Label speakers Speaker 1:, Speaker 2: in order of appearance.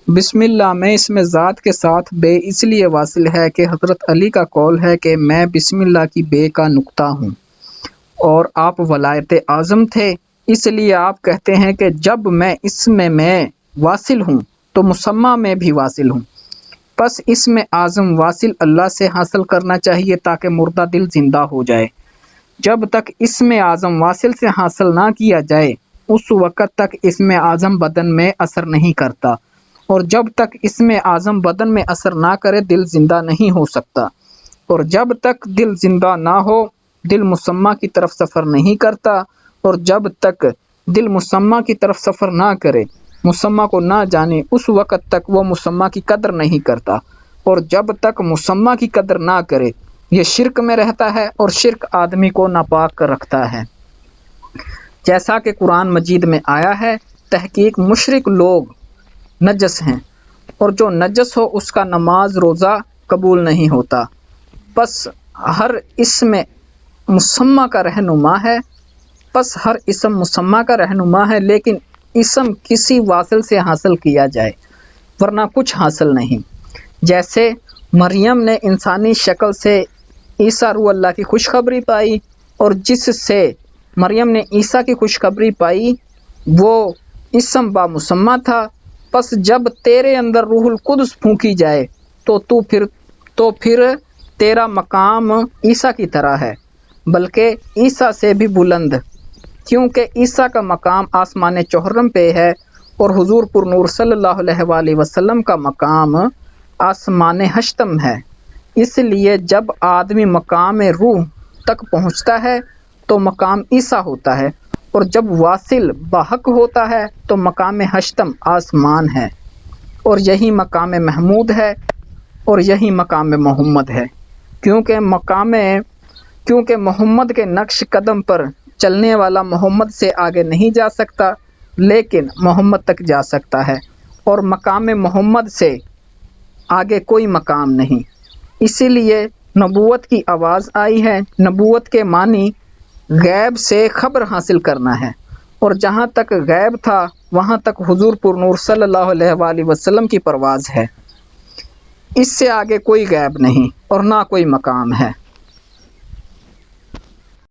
Speaker 1: بسم اللہ میں اس میں ذات کے ساتھ بے اس لیے واصل ہے کہ حضرت علی کا قول ہے کہ میں بسم اللہ کی بے کا نقطہ ہوں، اور آپ ولایت اعظم تھے، اس لیے آپ کہتے ہیں کہ جب میں اس میں واصل ہوں تو مسمى میں بھی واصل ہوں۔ پس اس میں اعظم واصل اللہ سے حاصل کرنا چاہیے تاکہ مردہ دل زندہ ہو جائے۔ جب تک اس میں اعظم واصل سے حاصل نہ کیا جائے اس وقت تک اس میں اعظم بدن میں اثر نہیں کرتا، اور جب تک اس میں اعظم بدن میں اثر نہ کرے دل زندہ نہیں ہو سکتا، اور جب تک دل زندہ نہ ہو دل مسمى کی طرف سفر نہیں کرتا، اور جب تک دل مسمى کی طرف سفر نہ کرے مسمى کو نہ جانے اس وقت تک وہ مسمى کی قدر نہیں کرتا، اور جب تک مسمى کی قدر نہ کرے یہ شرک میں رہتا ہے، اور شرک آدمی کو ناپاک رکھتا ہے۔ جیسا کہ قرآن مجید میں آیا ہے، تحقیق مشرک لوگ نجس ہیں، اور جو نجس ہو اس کا نماز روزہ قبول نہیں ہوتا۔ پس ہر اسم مسمى کا رہنما ہے، لیکن اسم کسی واصل سے حاصل کیا جائے ورنہ کچھ حاصل نہیں۔ جیسے مریم نے انسانی شکل سے عیسیٰ روح اللہ کی خوشخبری پائی، اور جس سے مریم نے عیسیٰ کی خوشخبری پائی وہ اسم با مسمى تھا۔ پس جب تیرے اندر روح القدس پھونکی جائے تو پھر تیرا مقام عیسیٰ کی طرح ہے، بلکہ عیسیٰ سے بھی بلند، کیونکہ عیسیٰ کا مقام آسمان چہرم پہ ہے، اور حضور پر نور صلی اللہ علیہ وآلہ وسلم کا مقام آسمان ہشتم ہے۔ اس لیے جب آدمی مقام روح تک پہنچتا ہے تو مقام عیسیٰ ہوتا ہے، اور جب واصل بحق ہوتا ہے تو مقام ہشتم آسمان ہے، اور یہی مقام محمود ہے، اور یہی مقام محمد ہے، کیونکہ محمد کے نقش قدم پر چلنے والا محمد سے آگے نہیں جا سکتا، لیکن محمد تک جا سکتا ہے، اور مقام محمد سے آگے کوئی مقام نہیں۔ اسی لیے نبوت کی آواز آئی ہے۔ نبوت کے معنی غیب سے خبر حاصل کرنا ہے، اور جہاں تک غیب تھا وہاں تک حضور پر نور صلی اللہ علیہ وآلہ وسلم کی پرواز ہے، اس سے آگے کوئی غیب نہیں اور نہ کوئی مقام ہے۔